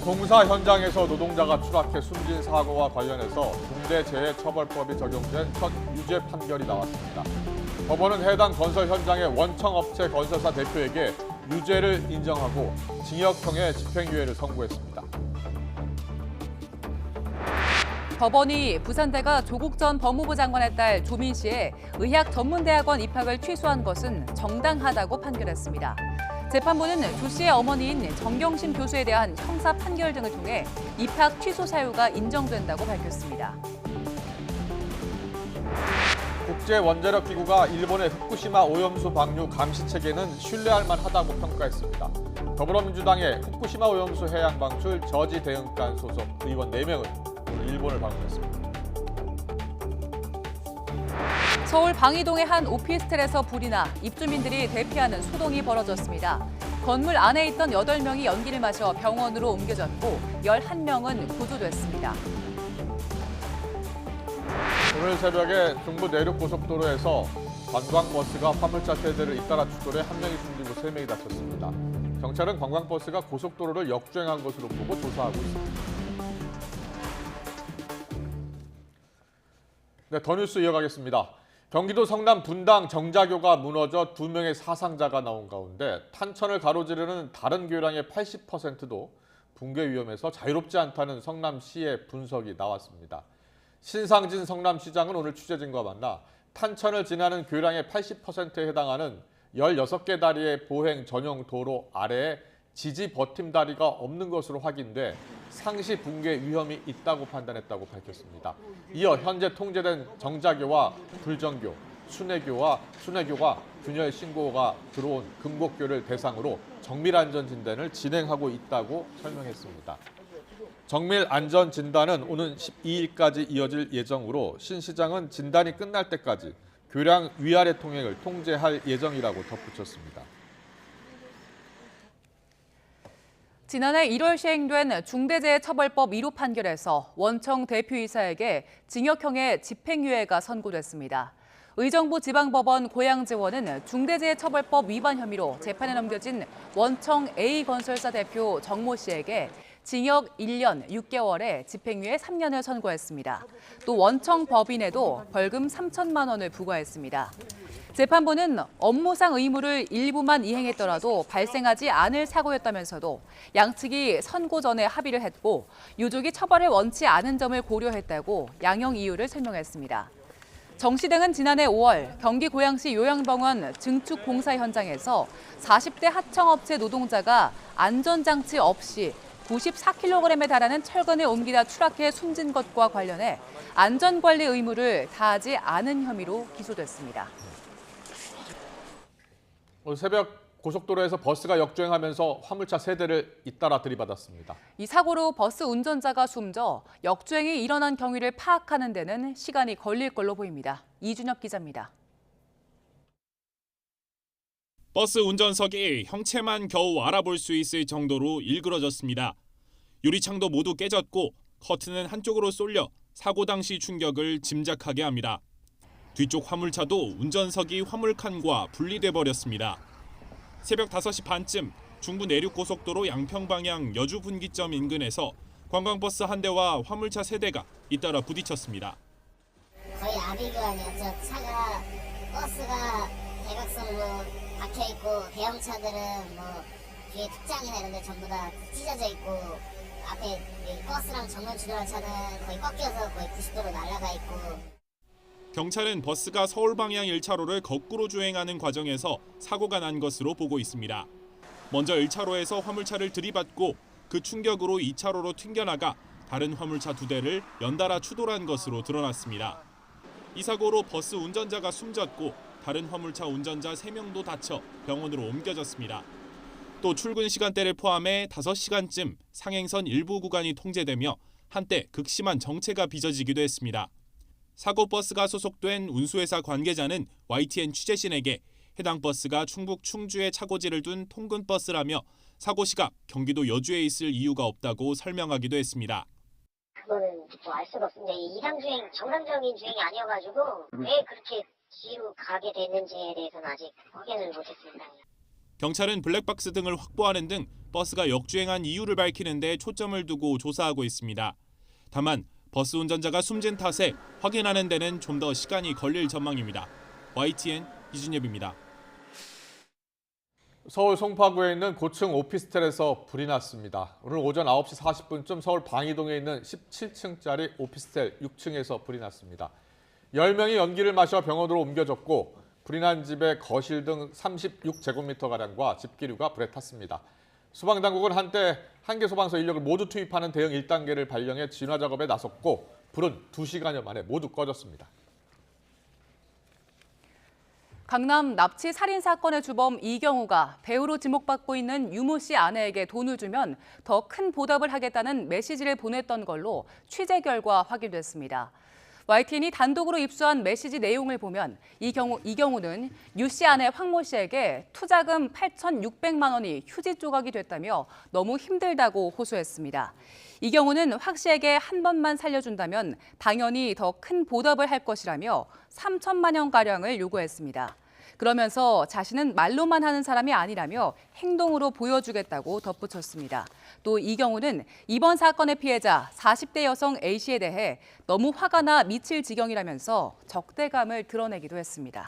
공사 현장에서 노동자가 추락해 숨진 사고와 관련해서 중대재해처벌법이 적용된 첫 유죄 판결이 나왔습니다. 법원은 해당 건설 현장의 원청업체 건설사 대표에게 유죄를 인정하고 징역형의 집행유예를 선고했습니다. 법원이 부산대가 조국 전 법무부 장관의 딸 조민 씨의 의학전문대학원 입학을 취소한 것은 정당하다고 판결했습니다. 재판부는 조 씨의 어머니인 정경심 교수에 대한 형사 판결 등을 통해 입학 취소 사유가 인정된다고 밝혔습니다. 국제원자력기구가 일본의 후쿠시마 오염수 방류 감시 체계는 신뢰할 만하다고 평가했습니다. 더불어민주당의 후쿠시마 오염수 해양 방출 저지 대응단 소속 의원 4명은 오늘 일본을 방문했습니다. 서울 방이동의 한 오피스텔에서 불이 나 입주민들이 대피하는 소동이 벌어졌습니다. 건물 안에 있던 8명이 연기를 마셔 병원으로 옮겨졌고 11명은 구조됐습니다. 오늘 새벽에 중부 내륙고속도로에서 관광버스가 화물차 세대를 잇따라 추돌해 1명이 숨지고 3명이 다쳤습니다. 경찰은 관광버스가 고속도로를 역주행한 것으로 보고 조사하고 있습니다. 네, 더 뉴스 이어가겠습니다. 경기도 성남 분당 정자교가 무너져 2명의 사상자가 나온 가운데 탄천을 가로지르는 다른 교량의 80%도 붕괴 위험에서 자유롭지 않다는 성남시의 분석이 나왔습니다. 신상진 성남시장은 오늘 취재진과 만나 탄천을 지나는 교량의 80%에 해당하는 16개 다리의 보행 전용 도로 아래에 지지 버팀 다리가 없는 것으로 확인돼 상시 붕괴 위험이 있다고 판단했다고 밝혔습니다. 이어 현재 통제된 정자교와 불정교, 순회교가 균열 신고가 들어온 금곡교를 대상으로 정밀 안전 진단을 진행하고 있다고 설명했습니다. 정밀 안전 진단은 오는 12일까지 이어질 예정으로 신 시장은 진단이 끝날 때까지 교량 위아래 통행을 통제할 예정이라고 덧붙였습니다. 지난해 1월 시행된 중대재해처벌법 1호 판결에서 원청 대표이사에게 징역형의 집행유예가 선고됐습니다. 의정부 지방법원 고양지원은 중대재해처벌법 위반 혐의로 재판에 넘겨진 원청 A건설사 대표 정모 씨에게 징역 1년 6개월에 집행유예 3년을 선고했습니다. 또 원청 법인에도 벌금 3천만 원을 부과했습니다. 재판부는 업무상 의무를 일부만 이행했더라도 발생하지 않을 사고였다면서도 양측이 선고 전에 합의를 했고 유족이 처벌을 원치 않은 점을 고려했다고 양형 이유를 설명했습니다. 정 씨 등은 지난해 5월 경기 고양시 요양병원 증축 공사 현장에서 40대 하청업체 노동자가 안전장치 없이 94kg에 달하는 철근을 옮기다 추락해 숨진 것과 관련해 안전관리 의무를 다하지 않은 혐의로 기소됐습니다. 오늘 새벽 고속도로에서 버스가 역주행하면서 화물차 세대를 잇따라 들이받았습니다. 이 사고로 버스 운전자가 숨져 역주행이 일어난 경위를 파악하는 데는 시간이 걸릴 걸로 보입니다. 이준혁 기자입니다. 버스 운전석이 형체만 겨우 알아볼 수 있을 정도로 일그러졌습니다. 유리창도 모두 깨졌고 커튼은 한쪽으로 쏠려 사고 당시 충격을 짐작하게 합니다. 뒤쪽 화물차도 운전석이 화물칸과 분리돼 버렸습니다. 새벽 5시 반쯤 중부 내륙고속도로 양평 방향 여주 분기점 인근에서 관광버스 한 대와 화물차 3대가 잇따라 부딪혔습니다. 거의 아비규환이었죠. 버스가 대각선으로 박혀있고 대형차들은 뒤에 특장이나 이런 데 전부 다 찢어져 있고 앞에 버스랑 정면 주변 차는 거의 꺾여서 거의 90도로 날아가 있고. 경찰은 버스가 서울 방향 1차로를 거꾸로 주행하는 과정에서 사고가 난 것으로 보고 있습니다. 먼저 1차로에서 화물차를 들이받고 그 충격으로 2차로로 튕겨나가 다른 화물차 2대를 연달아 추돌한 것으로 드러났습니다. 이 사고로 버스 운전자가 숨졌고 다른 화물차 운전자 3명도 다쳐 병원으로 옮겨졌습니다. 또 출근 시간대를 포함해 5시간쯤 상행선 일부 구간이 통제되며 한때 극심한 정체가 빚어지기도 했습니다. 사고 버스가 소속된 운수회사 관계자는 YTN 취재진에게 해당 버스가 충북 충주에 차고지를 둔 통근버스라며 사고 시각 경기도 여주에 있을 이유가 없다고 설명하기도 했습니다. 그거는 알 수가 없습니다. 이상주행, 정상적인 주행이 아니어가지고 왜 그렇게 뒤로 가게 됐는지에 대해서는 아직 확인을 못했습니다. 경찰은 블랙박스 등을 확보하는 등 버스가 역주행한 이유를 밝히는 데 초점을 두고 조사하고 있습니다. 다만 버스 운전자가 숨진 탓에 확인하는 데는 좀 더 시간이 걸릴 전망입니다. YTN 이준엽입니다. 서울 송파구에 있는 고층 오피스텔에서 불이 났습니다. 오늘 오전 9시 40분쯤 서울 방이동에 있는 17층짜리 오피스텔 6층에서 불이 났습니다. 10명이 연기를 마셔 병원으로 옮겨졌고 불이 난 집의 거실 등 36제곱미터가량과 집기류가 불에 탔습니다. 소방당국은 한때 한개 소방서 인력을 모두 투입하는 대응 1단계를 발령해 진화 작업에 나섰고 불은 2시간여 만에 모두 꺼졌습니다. 강남 납치 살인 사건의 주범 이경우가 배우로 지목받고 있는 유모 씨 아내에게 돈을 주면 더 큰 보답을 하겠다는 메시지를 보냈던 걸로 취재 결과 확인됐습니다. YTN이 단독으로 입수한 메시지 내용을 보면 이경우는 유 씨 아내 황모 씨에게 투자금 8,600만 원이 휴지 조각이 됐다며 너무 힘들다고 호소했습니다. 이경우는 황 씨에게 한 번만 살려준다면 당연히 더 큰 보답을 할 것이라며 3천만 원가량을 요구했습니다. 그러면서 자신은 말로만 하는 사람이 아니라며 행동으로 보여주겠다고 덧붙였습니다. 또 이경우는 이번 사건의 피해자 40대 여성 A씨에 대해 너무 화가 나 미칠 지경이라면서 적대감을 드러내기도 했습니다.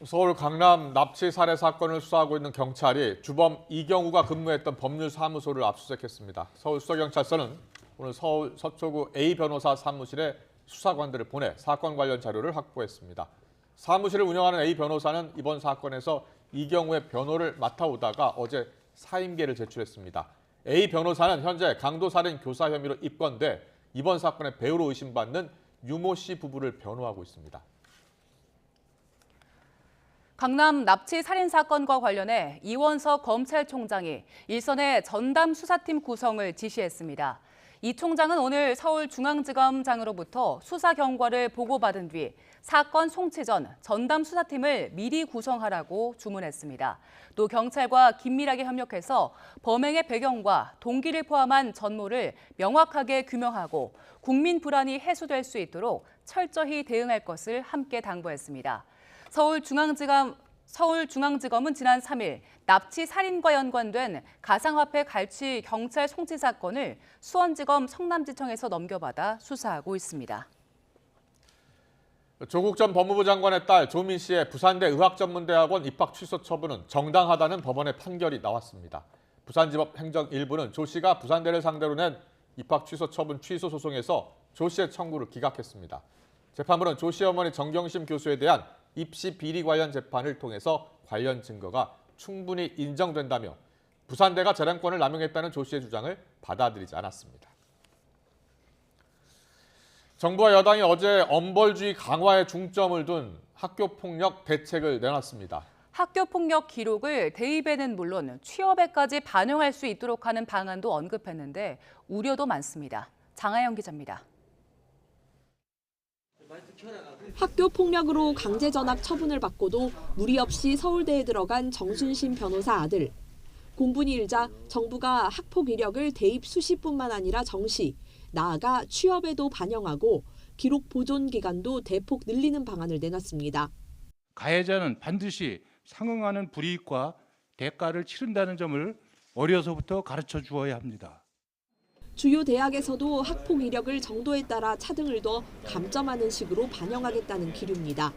서울 강남 납치 살해 사건을 수사하고 있는 경찰이 주범 이경우가 근무했던 법률사무소를 압수수색했습니다. 서울수서경찰서는 오늘 서울 서초구 A 변호사 사무실에 수사관들을 보내 사건 관련 자료를 확보했습니다. 사무실을 운영하는 A 변호사는 이번 사건에서 이경우의 변호를 맡아오다가 어제 사임계를 제출했습니다. A 변호사는 현재 강도살인 교사 혐의로 입건돼 이번 사건의 배우로 의심받는 유모 씨 부부를 변호하고 있습니다. 강남 납치 살인 사건과 관련해 이원석 검찰총장이 일선의 전담 수사팀 구성을 지시했습니다. 이 총장은 오늘 서울중앙지검장으로부터 수사 경과를 보고받은 뒤 사건 송치 전 전담 수사팀을 미리 구성하라고 주문했습니다. 또 경찰과 긴밀하게 협력해서 범행의 배경과 동기를 포함한 전모를 명확하게 규명하고 국민 불안이 해소될 수 있도록 철저히 대응할 것을 함께 당부했습니다. 서울중앙지검은 지난 3일 납치 살인과 연관된 가상화폐 갈취 경찰 송치 사건을 수원지검 성남지청에서 넘겨받아 수사하고 있습니다. 조국 전 법무부 장관의 딸 조민 씨의 부산대 의학전문대학원 입학 취소 처분은 정당하다는 법원의 판결이 나왔습니다. 부산지법 행정 1부는 조 씨가 부산대를 상대로 낸 입학 취소 처분 취소 소송에서 조 씨의 청구를 기각했습니다. 재판부는 조 씨 어머니 정경심 교수에 대한 입시 비리 관련 재판을 통해서 관련 증거가 충분히 인정된다며 부산대가 재량권을 남용했다는 조 씨의 주장을 받아들이지 않았습니다. 정부와 여당이 어제 엄벌주의 강화에 중점을 둔 학교폭력 대책을 내놨습니다. 학교폭력 기록을 대입에는 물론 취업에까지 반영할 수 있도록 하는 방안도 언급했는데 우려도 많습니다. 장하영 기자입니다. 학교 폭력으로 강제 전학 처분을 받고도 무리 없이 서울대에 들어간 정순신 변호사 아들. 공분이 일자 정부가 학폭 이력을 대입 수시뿐만 아니라 정시, 나아가 취업에도 반영하고 기록 보존 기간도 대폭 늘리는 방안을 내놨습니다. 가해자는 반드시 상응하는 불이익과 대가를 치른다는 점을 어려서부터 가르쳐 주어야 합니다. 주요 대학에서도 학폭 이력을 정도에 따라 차등을 둬 감점하는 식으로 반영하겠다는 기류입니다.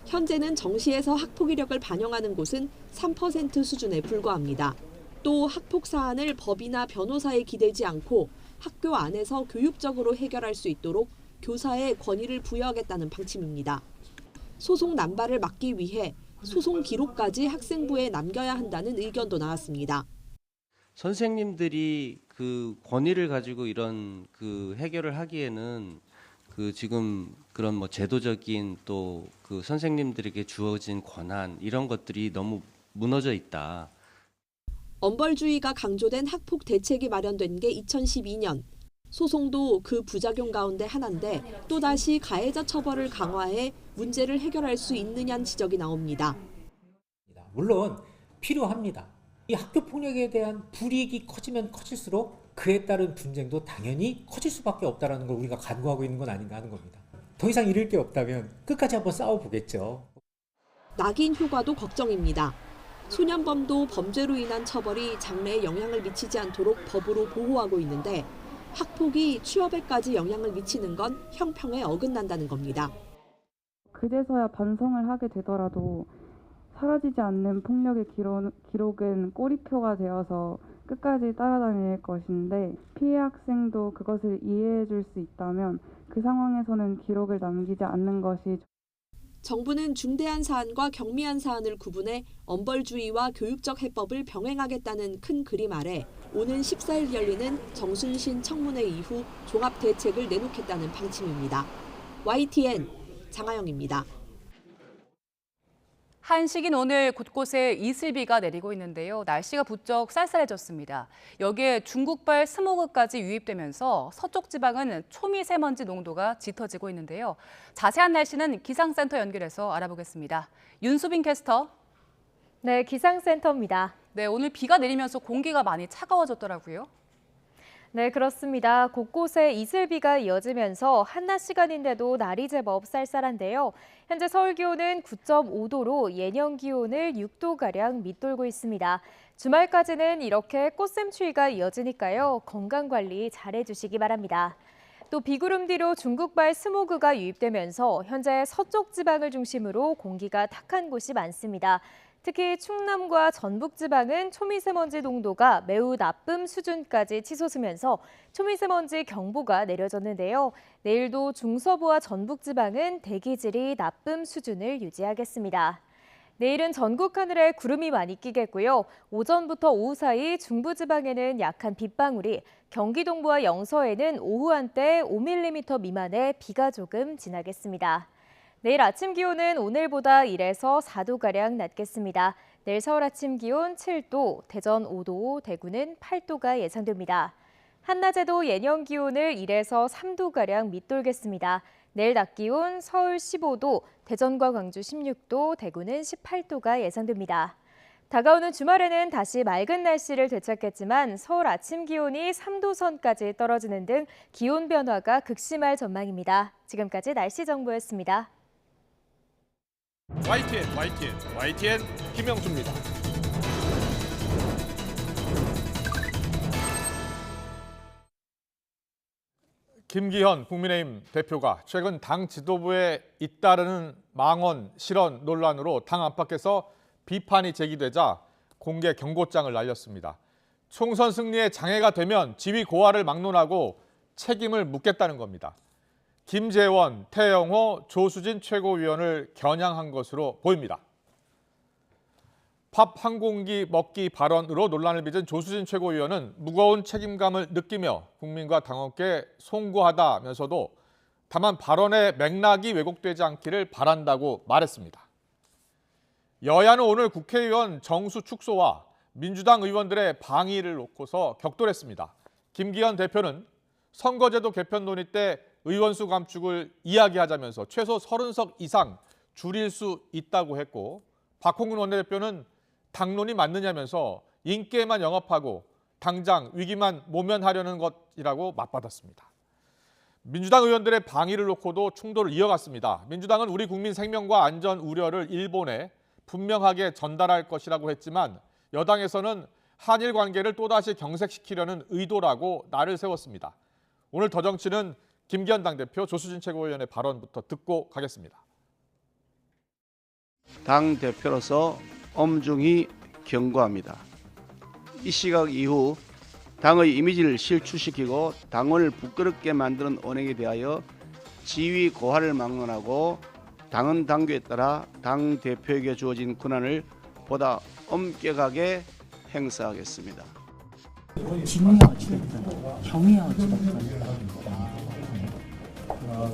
현재는 정시에서 학폭 이력을 반영하는 곳은 3% 수준에 불과합니다. 또 학폭 사안을 법이나 변호사에 기대지 않고 학교 안에서 교육적으로 해결할 수 있도록 교사에 권위를 부여하겠다는 방침입니다. 소송 난발을 막기 위해 소송 기록까지 학생부에 남겨야 한다는 의견도 나왔습니다. 선생님들이 그 권위를 가지고 이런 그 해결을 하기에는 그 지금 그런 뭐 제도적인 또 그 선생님들에게 주어진 권한 이런 것들이 너무 무너져 있다. 엄벌주의가 강조된 학폭 대책이 마련된 게 2012년. 소송도 그 부작용 가운데 하나인데 또다시 가해자 처벌을 강화해 문제를 해결할 수 있느냐는 지적이 나옵니다. 물론 필요합니다. 이 학교 폭력에 대한 불이익이 커지면 커질수록 그에 따른 분쟁도 당연히 커질 수밖에 없다는 걸 우리가 간구하고 있는 건 아닌가 하는 겁니다. 더 이상 잃을 게 없다면 끝까지 한번 싸워보겠죠. 낙인 효과도 걱정입니다. 소년범도 범죄로 인한 처벌이 장래에 영향을 미치지 않도록 법으로 보호하고 있는데 학폭이 취업에까지 영향을 미치는 건 형평에 어긋난다는 겁니다. 그제서야 반성을 하게 되더라도 사라지지 않는 폭력의 기록은 꼬리표가 되어서 끝까지 따라다닐 것인데 피해 학생도 그것을 이해해 줄 수 있다면 그 상황에서는 기록을 남기지 않는 것이 정부는 중대한 사안과 경미한 사안을 구분해 엄벌주의와 교육적 해법을 병행하겠다는 큰 그림 아래 오는 14일 열리는 정순신 청문회 이후 종합 대책을 내놓겠다는 방침입니다. YTN 장하영입니다. 한식인 오늘 곳곳에 이슬비가 내리고 있는데요. 날씨가 부쩍 쌀쌀해졌습니다. 여기에 중국발 스모그까지 유입되면서 서쪽 지방은 초미세먼지 농도가 짙어지고 있는데요. 자세한 날씨는 기상센터 연결해서 알아보겠습니다. 윤수빈 캐스터. 네, 기상센터입니다. 네, 오늘 비가 내리면서 공기가 많이 차가워졌더라고요. 네, 그렇습니다. 곳곳에 이슬비가 이어지면서 한낮 시간인데도 날이 제법 쌀쌀한데요. 현재 서울 기온은 9.5도로 예년 기온을 6도가량 밑돌고 있습니다. 주말까지는 이렇게 꽃샘추위가 이어지니까요. 건강관리 잘해주시기 바랍니다. 또 비구름 뒤로 중국발 스모그가 유입되면서 현재 서쪽 지방을 중심으로 공기가 탁한 곳이 많습니다. 특히 충남과 전북지방은 초미세먼지 농도가 매우 나쁨 수준까지 치솟으면서 초미세먼지 경보가 내려졌는데요. 내일도 중서부와 전북지방은 대기질이 나쁨 수준을 유지하겠습니다. 내일은 전국 하늘에 구름이 많이 끼겠고요. 오전부터 오후 사이 중부지방에는 약한 빗방울이, 경기 동부와 영서에는 오후 한때 5mm 미만의 비가 조금 지나겠습니다. 내일 아침 기온은 오늘보다 1에서 4도가량 낮겠습니다. 내일 서울 아침 기온 7도, 대전 5도, 대구는 8도가 예상됩니다. 한낮에도 예년 기온을 1에서 3도가량 밑돌겠습니다. 내일 낮 기온 서울 15도, 대전과 광주 16도, 대구는 18도가 예상됩니다. 다가오는 주말에는 다시 맑은 날씨를 되찾겠지만 서울 아침 기온이 3도 선까지 떨어지는 등 기온 변화가 극심할 전망입니다. 지금까지 날씨 정보였습니다. YTN 김영주입니다. 김기현 국민의힘 대표가 최근 당 지도부에 잇따르는 망언, 실언 논란으로 당 안팎에서 비판이 제기되자 공개 경고장을 날렸습니다. 총선 승리에 장애가 되면 지위 고하를 막론하고 책임을 묻겠다는 겁니다. 김재원, 태영호, 조수진 최고위원을 겨냥한 것으로 보입니다. 밥 한 공기 먹기 발언으로 논란을 빚은 조수진 최고위원은 무거운 책임감을 느끼며 국민과 당원께 송구하다면서도 다만 발언의 맥락이 왜곡되지 않기를 바란다고 말했습니다. 여야는 오늘 국회의원 정수 축소와 민주당 의원들의 방위를 놓고서 격돌했습니다. 김기현 대표는 선거제도 개편 논의 때 의원수 감축을 이야기하자면서 최소 30석 이상 줄일 수 있다고 했고, 박홍근 원내대표는 당론이 맞느냐면서 인기에만 영합하고 당장 위기만 모면하려는 것이라고 맞받았습니다. 민주당 의원들의 방위를 놓고도 충돌을 이어갔습니다. 민주당은 우리 국민 생명과 안전 우려를 일본에 분명하게 전달할 것이라고 했지만 여당에서는 한일 관계를 또다시 경색시키려는 의도라고 날을 세웠습니다. 오늘 더 정치는 김기현 당대표, 조수진 최고위원의 발언부터 듣고 가겠습니다. 당대표로서 엄중히 경고합니다. 이 시각 이후 당의 이미지를 실추시키고 당을 부끄럽게 만드는 언행에 대하여 지위 고하를 막론하고 당은 당규에 따라 당대표에게 주어진 권한을 보다 엄격하게 행사하겠습니다. 진위와 어찌됐든 경위와 어찌됐든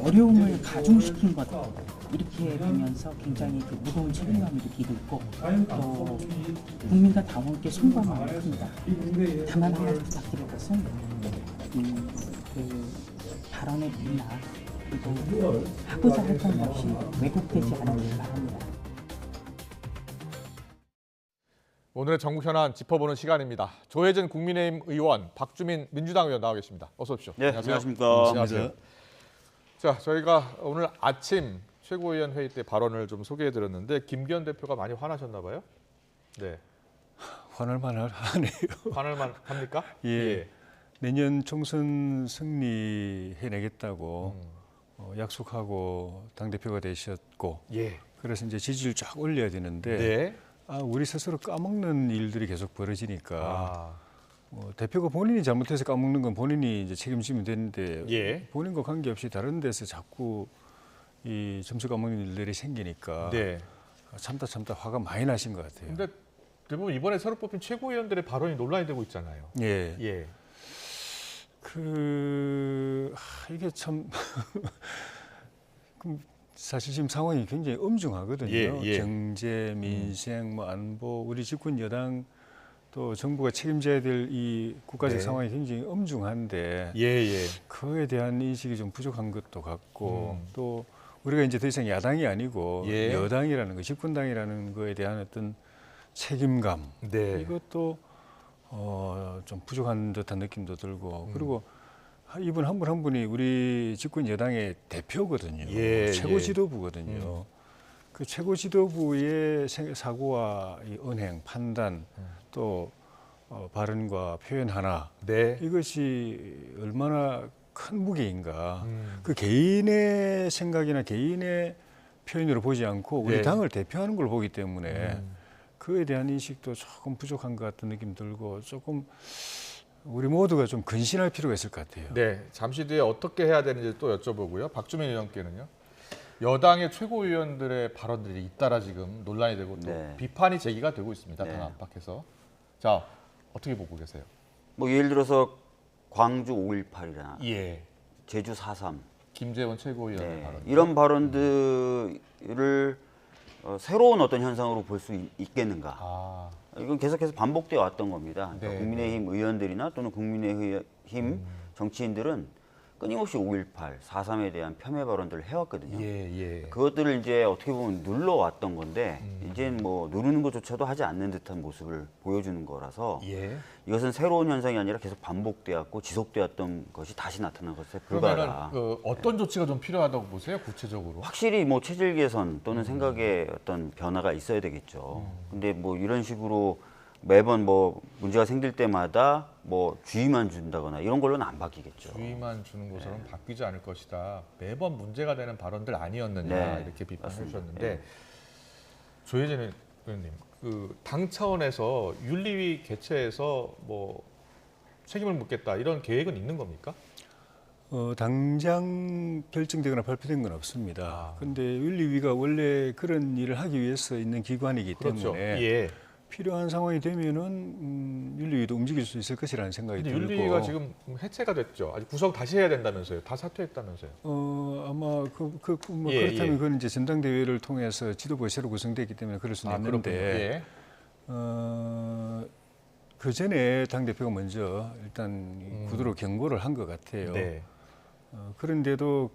어려움을 가중시킨 것 이렇게 보면서 굉장히 그 무거운 책임감을 느끼고 있고 또 국민과 당원께 송구한 마음이 큽니다. 다만 하나 부탁드릴 것은 그 발언의 맥락 그리고 하고자 했던 것이 왜곡되지 않기를 바랍니다. 오늘의 전국 현안 짚어보는 시간입니다. 조혜진 국민의힘 의원, 박주민 민주당 의원 나와 계십니다. 어서 오십시오. 네, 안녕하십니까. 안녕하세요. 자, 저희가 오늘 아침 최고위원 회의 때 발언을 좀 소개해드렸는데 김기현 대표가 많이 화나셨나 봐요? 네. 화날만 하네요. 화낼만 합니까? 예. 내년 총선 승리해내겠다고 약속하고 당대표가 되셨고 예. 그래서 이제 지지율 쫙 올려야 되는데 네. 우리 스스로 까먹는 일들이 계속 벌어지니까 대표가 본인이 잘못해서 까먹는 건 본인이 이제 책임지면 되는데 예. 본인과 관계없이 다른 데서 자꾸 이 점수 까먹는 일들이 생기니까 네. 참다 화가 많이 나신 것 같아요. 근데 대부분 이번에 새로 뽑힌 최고위원들의 발언이 논란이 되고 있잖아요. 예. 예. 이게 참 사실 지금 상황이 굉장히 엄중하거든요. 예. 경제, 민생, 뭐 안보, 우리 집권 여당 또 정부가 책임져야 될 이 국가적 네. 상황이 굉장히 엄중한데 예. 그에 대한 인식이 좀 부족한 것도 같고 또 우리가 이제 더 이상 야당이 아니고 예. 여당이라는 거, 집권당이라는 거에 대한 어떤 책임감 네. 이것도 좀 부족한 듯한 느낌도 들고 그리고 이분 한 분 한 분이 우리 집권 여당의 대표거든요. 예, 최고 예. 지도부거든요. 그 최고 지도부의 사고와 이 언행, 판단 또 발언과 표현 하나 네. 이것이 얼마나 큰 무게인가. 그 개인의 생각이나 개인의 표현으로 보지 않고 우리 네. 당을 대표하는 걸 보기 때문에 그에 대한 인식도 조금 부족한 것 같은 느낌 들고 조금 우리 모두가 좀 근신할 필요가 있을 것 같아요. 네. 잠시 뒤에 어떻게 해야 되는지 또 여쭤보고요. 박주민 의원께는요. 여당의 최고위원들의 발언들이 잇따라 지금 논란이 되고 또 네. 비판이 제기가 되고 있습니다. 네. 당 안팎에서. 자, 어떻게 보고 계세요? 뭐 예를 들어서 광주 5.18이나 예. 제주 4.3 김재원 최고위원의 발언. 이런 발언들을 새로운 어떤 현상으로 볼 수 있겠는가? 이건 계속해서 반복되어 왔던 겁니다. 그러니까 네. 국민의힘 의원들이나 또는 국민의힘 정치인들은 끊임없이 5.18, 4.3에 대한 폄훼 발언들을 해왔거든요. 예. 그것들을 이제 어떻게 보면 눌러왔던 건데 이제는 뭐 누르는 것조차도 하지 않는 듯한 모습을 보여주는 거라서 예. 이것은 새로운 현상이 아니라 계속 반복되었고 지속되었던 것이 다시 나타난 것에 그러면은 불과하다. 어떤 조치가 좀 필요하다고 보세요? 구체적으로? 확실히 뭐 체질 개선 또는 생각의 어떤 변화가 있어야 되겠죠. 근데 뭐 이런 식으로 매번 뭐 문제가 생길 때마다 뭐 주의만 준다거나 이런 걸로는 안 바뀌겠죠. 주의만 주는 것으로는 바뀌지 않을 것이다. 매번 문제가 되는 발언들 아니었느냐 네, 이렇게 비판해 맞습니다. 주셨는데 조혜진 의원님, 그 당 차원에서 윤리위 개최해서 뭐 책임을 묻겠다 이런 계획은 있는 겁니까? 당장 결정되거나 발표된 건 없습니다. 그런데 윤리위가 원래 그런 일을 하기 위해서 있는 기관이기 그렇죠. 때문에 예. 필요한 상황이 되면은 윤리위도 움직일 수 있을 것이라는 생각이 근데 들고. 윤리위가 지금 해체가 됐죠. 아직 구성 다시 해야 된다면서요. 다 사퇴했다면서요. 아마 뭐 예, 그렇다면 예. 그건 이제 전당대회를 통해서 지도부가 새로 구성됐기 때문에 그럴 수는 있는데 그 전에 당 대표가 먼저 일단 구두로 경고를 한 것 같아요. 네. 그런데도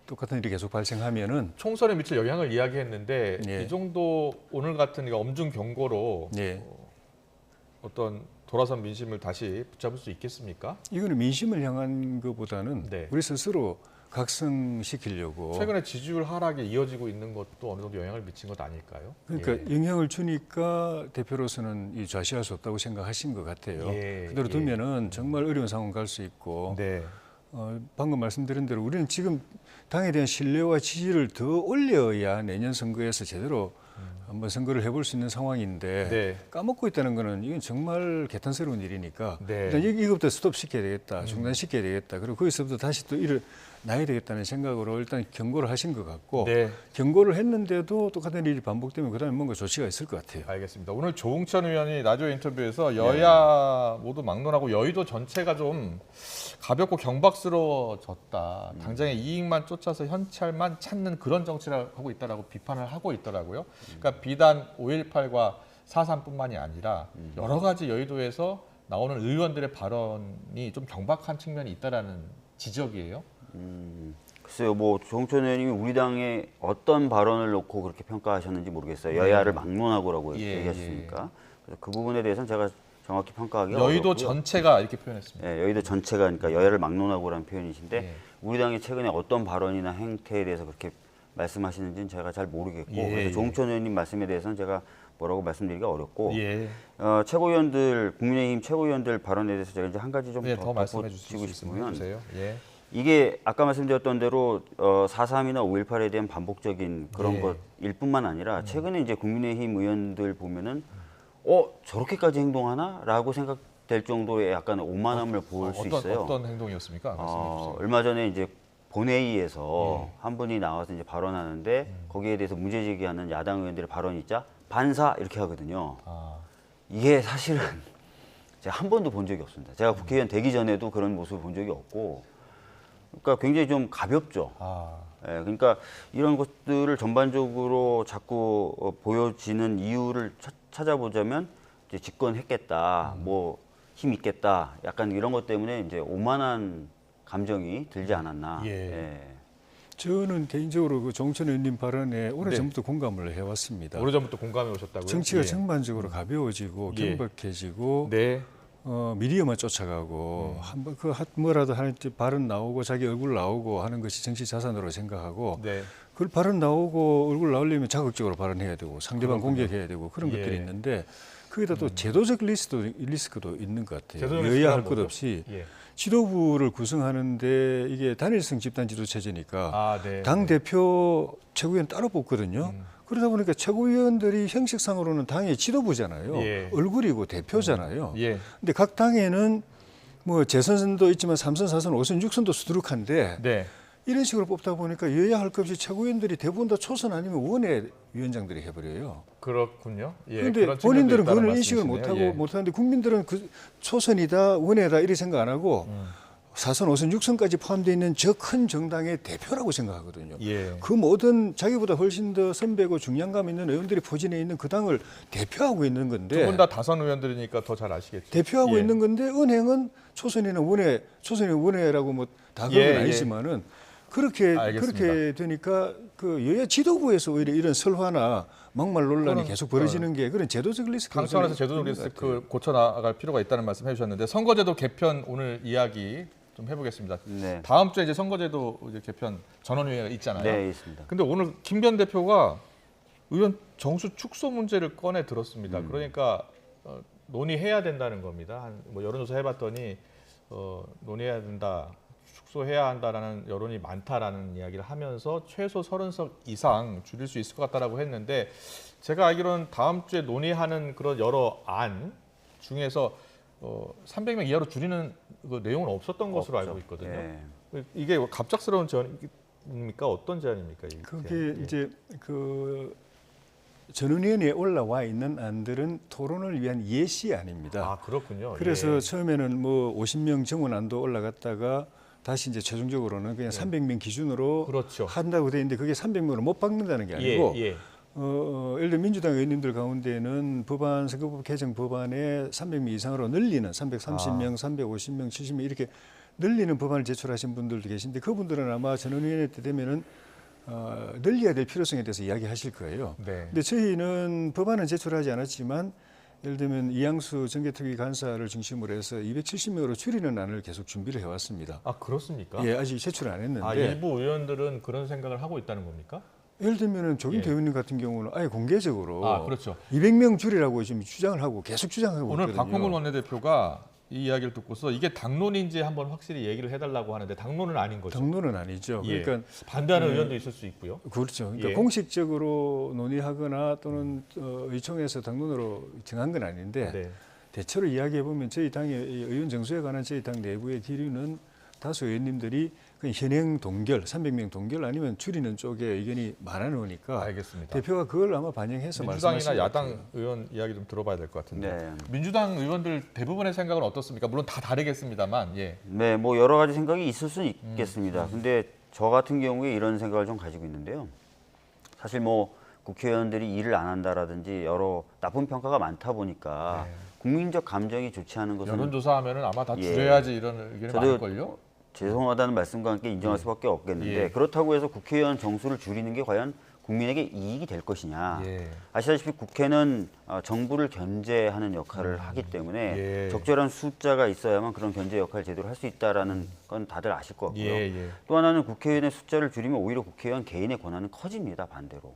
똑같은 일이 계속 발생하면은 총선에 미칠 영향을 이야기했는데 예. 이 정도 오늘 같은 엄중 경고로 예. 어떤 돌아선 민심을 다시 붙잡을 수 있겠습니까? 이거는 민심을 향한 것보다는 네. 우리 스스로 각성시키려고. 최근에 지지율 하락이 이어지고 있는 것도 어느 정도 영향을 미친 것 아닐까요? 그러니까 예. 영향을 주니까 대표로서는 이 좌시할 수 없다고 생각하신 것 같아요. 예, 그대로 예. 두면은 정말 어려운 상황 갈 수 있고. 네. 방금 말씀드린 대로 우리는 지금 당에 대한 신뢰와 지지를 더 올려야 내년 선거에서 제대로 한번 선거를 해볼 수 있는 상황인데 네. 까먹고 있다는 거는 이건 정말 개탄스러운 일이니까 네. 일단 이것부터 스톱시켜야 되겠다, 중단시켜야 되겠다. 그리고 거기서부터 다시 또 일어나야 되겠다는 생각으로 일단 경고를 하신 것 같고 네. 경고를 했는데도 똑같은 일이 반복되면 그다음에 뭔가 조치가 있을 것 같아요. 알겠습니다. 오늘 조응천 의원이 라디오 인터뷰에서 여야 모두 막론하고 여의도 전체가 좀 가볍고 경박스러워졌다. 당장의 이익만 쫓아서 현찰만 찾는 그런 정치를 하고 있다라고 비판을 하고 있더라고요. 그러니까 비단 5.18과 4.3뿐만이 아니라 여러 가지 여의도에서 나오는 의원들의 발언이 좀 경박한 측면이 있다라는 지적이에요. 글쎄요, 뭐 조홍천 의원님이 우리 당의 어떤 발언을 놓고 그렇게 평가하셨는지 모르겠어요. 여야를 막론하고라고 얘기하셨으니까. 그래서 그 부분에 대해서는 제가 정확히 평가하기가 여의도 어렵고요. 전체가 이렇게 표현했습니다. 네, 여의도 전체가 그러니까 여야를 막론하고라는 표현이신데 예. 우리 당이 최근에 어떤 발언이나 행태에 대해서 그렇게 말씀하시는지는 제가 잘 모르겠고 예, 그래서 예. 조홍천 의원님 말씀에 대해서는 제가 뭐라고 말씀드리기가 어렵고 예. 최고위원들 국민의힘 최고위원들 발언에 대해서 제가 이제 한 가지 좀 예, 더 더 말씀해 덧붙이고 주시면 싶으면 해주세요. 예. 이게 아까 말씀드렸던 대로 4.3이나 5.18에 대한 반복적인 그런 예. 것일 뿐만 아니라 최근에 이제 국민의힘 의원들 보면은 저렇게까지 행동하나?라고 생각될 정도의 약간 오만함을 볼 수 있어요. 어떤 행동이었습니까? 말씀해 주세요. 얼마 전에 이제 본회의에서 한 분이 나와서 이제 발언하는데 거기에 대해서 문제 제기하는 야당 의원들의 발언이 있자 반사 이렇게 하거든요. 이게 사실은 제가 한 번도 본 적이 없습니다. 제가 국회의원 되기 전에도 그런 모습을 본 적이 없고, 그러니까 굉장히 좀 가볍죠. 예, 그러니까 이런 것들을 전반적으로 자꾸 보여지는 이유를 찾아보자면 이제 집권했겠다, 뭐 힘 있겠다, 약간 이런 것 때문에 이제 오만한 감정이 들지 않았나. 예. 저는 개인적으로 그 정천 의원님 발언에 오래전부터 공감을 해왔습니다. 오래전부터 공감해 오셨다고요? 정치가 예. 전반적으로 가벼워지고 예. 경박해지고 네. 미디어만 쫓아가고 한번 뭐라도 하는 발언 나오고 자기 얼굴 나오고 하는 것이 정치 자산으로 생각하고 네. 그 발언 나오고 얼굴 나오려면 자극적으로 발언해야 되고 상대방 그렇군요. 공격해야 되고 그런 예. 것들이 있는데 거기다 또 제도적 리스크도 있는 것 같아요. 제도적 여야 할 리스크가 것 뭐죠? 없이 예. 지도부를 구성하는데 이게 단일성 집단 지도체제니까 네. 당 대표 최고위원 따로 뽑거든요. 그러다 보니까 최고위원들이 형식상으로는 당의 지도부잖아요. 예. 얼굴이고 대표잖아요. 예. 근데 각 당에는 뭐 재선도 있지만 3선, 4선, 5선, 6선도 수두룩한데 네. 이런 식으로 뽑다 보니까 여야 할 것 없이 최고위원들이 대부분 다 초선 아니면 원외 위원장들이 해버려요. 그렇군요. 예. 그런데 그런 측면도 본인들은 있다는 그걸 인식을 말씀이시네요. 못하는데 국민들은 그 초선이다, 원외다 이렇게 생각 안 하고 4선, 5선, 6선까지 포함되어 있는 저 큰 정당의 대표라고 생각하거든요. 예. 그 모든 자기보다 훨씬 더 선배고 중량감 있는 의원들이 포진해 있는 그 당을 대표하고 있는 건데 두 분 다 다선 의원들이니까 더 잘 아시겠죠. 대표하고 예. 있는 건데 은행은 초선이나 원외라고 뭐 다 그런 예, 건 아니지만은 그렇게 되니까 그 여야 지도부에서 오히려 이런 설화나 막말 논란이 계속 벌어지는 게 그런 제도적 리스크. 당 차원에서 제도적 리스크 고쳐 나갈 필요가 있다는 말씀 해주셨는데 선거제도 개편 오늘 이야기 좀 해보겠습니다. 네. 다음 주에 이제 선거제도 이제 개편 전원회의가 있잖아요. 네, 있습니다. 근데 오늘 김변 대표가 의원 정수 축소 문제를 꺼내 들었습니다. 그러니까 논의해야 된다는 겁니다. 뭐 여론조사 해봤더니 논의해야 된다, 축소해야 한다라는 여론이 많다라는 이야기를 하면서 최소 30석 이상 줄일 수 있을 것 같다라고 했는데 제가 알기로는 다음 주에 논의하는 그런 여러 안 중에서 300명 이하로 줄이는 그 내용은 없었던 것으로 알고 있거든요. 예. 이게 갑작스러운 제안입니까? 어떤 제안입니까? 이 그게 제안? 이제 그 전원위원회에 올라와 있는 안들은 토론을 위한 예시안입니다. 아, 그렇군요. 그래서 예. 처음에는 뭐 50명 정원안도 올라갔다가 다시 이제 최종적으로는 그냥 300명 기준으로 그렇죠. 한다고 돼 있는데 그게 300명으로 못 박는다는 게 아니고 예. 예를 들어 민주당 의원님들 가운데는 선거법 개정 법안에 300명 이상으로 늘리는 330명, 350명, 70명 이렇게 늘리는 법안을 제출하신 분들도 계신데 그분들은 아마 전원위원회 때 되면은 늘려야 될 필요성에 대해서 이야기하실 거예요. 네. 근데 저희는 법안은 제출하지 않았지만 예를 들면 이양수 정개특위 간사를 중심으로 해서 270명으로 줄이는 안을 계속 준비를 해왔습니다. 아, 그렇습니까? 예, 아직 제출 안 했는데. 아, 일부 의원들은 그런 생각을 하고 있다는 겁니까? 예를 들면은 조경태 의원님 같은 경우는 아예 공개적으로 그렇죠. 200명 줄이라고 지금 주장을 하고 계속 주장하고 오늘 있거든요. 박홍근 원내대표가 이 이야기를 듣고서 이게 당론인지 한번 확실히 얘기를 해달라고 하는데 당론은 아닌 거죠. 당론은 아니죠. 예. 그러니까 반대하는 의원도 있을 수 있고요. 그렇죠. 그러니까 예. 공식적으로 논의하거나 또는 의총에서 당론으로 정한 건 아닌데 네. 대체로 이야기해 보면 저희 당의 의원 정수에 관한 저희 당 내부의 기류는 다수 의원님들이 그냥 현행 동결, 300명 동결 아니면 줄이는 쪽에 의견이 많아 놓으니까 알겠습니다. 대표가 그걸 아마 반영해서 민주당이나 말씀하신 것 야당 같아요. 의원 이야기 좀 들어봐야 될 것 같은데 네. 민주당 의원들 대부분의 생각은 어떻습니까? 물론 다 다르겠습니다만 예. 네, 뭐 여러 가지 생각이 있을 수는 있겠습니다. 근데 저 같은 경우에 이런 생각을 좀 가지고 있는데요. 사실 뭐 국회의원들이 일을 안 한다라든지 여러 나쁜 평가가 많다 보니까 국민적 감정이 좋지 않은 것은 여론조사하면은 아마 다 줄여야지 이런 의견이 많을걸요? 죄송하다는 말씀과 함께 인정할 수밖에 없겠는데 예. 그렇다고 해서 국회의원 정수를 줄이는 게 과연 국민에게 이익이 될 것이냐. 예. 아시다시피 국회는 정부를 견제하는 역할을 하기 때문에 예. 적절한 숫자가 있어야만 그런 견제 역할을 제대로 할 수 있다라는 건 다들 아실 것 같고요. 예, 예. 또 하나는 국회의원의 숫자를 줄이면 오히려 국회의원 개인의 권한은 커집니다. 반대로.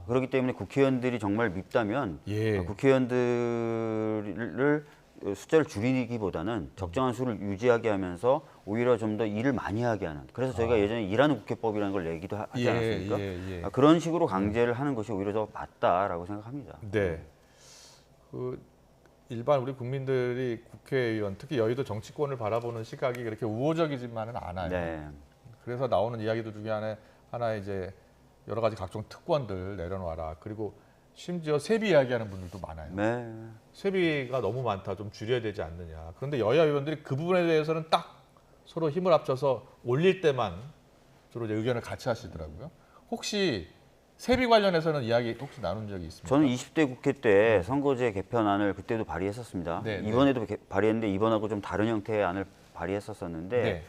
그렇기 때문에 국회의원들이 정말 밉다면 예. 국회의원들을 숫자를 줄이기보다는 적정한 수를 유지하게 하면서 오히려 좀 더 일을 많이 하게 하는. 그래서 저희가 예전에 일하는 국회법이라는 걸 내기도 하지 않았습니까? 그런 식으로 강제를 하는 것이 오히려 더 맞다라고 생각합니다. 네. 일반 우리 국민들이 국회의원, 특히 여의도 정치권을 바라보는 시각이 그렇게 우호적이지만은 않아요. 네. 그래서 나오는 이야기들 중에 하나 이제 여러 가지 각종 특권들 내려놔라. 그리고 심지어 세비 이야기하는 분들도 많아요. 네. 세비가 너무 많다, 좀 줄여야 되지 않느냐. 그런데 여야 의원들이 그 부분에 대해서는 딱 서로 힘을 합쳐서 올릴 때만 주로 이제 의견을 같이 하시더라고요. 혹시 세비 관련해서는 이야기 혹시 나눈 적이 있습니까? 저는 20대 국회 때 선거제 개편안을 그때도 발의했었습니다. 네, 이번에도 발의했는데 이번하고 좀 다른 형태의 안을 발의했었었는데 네.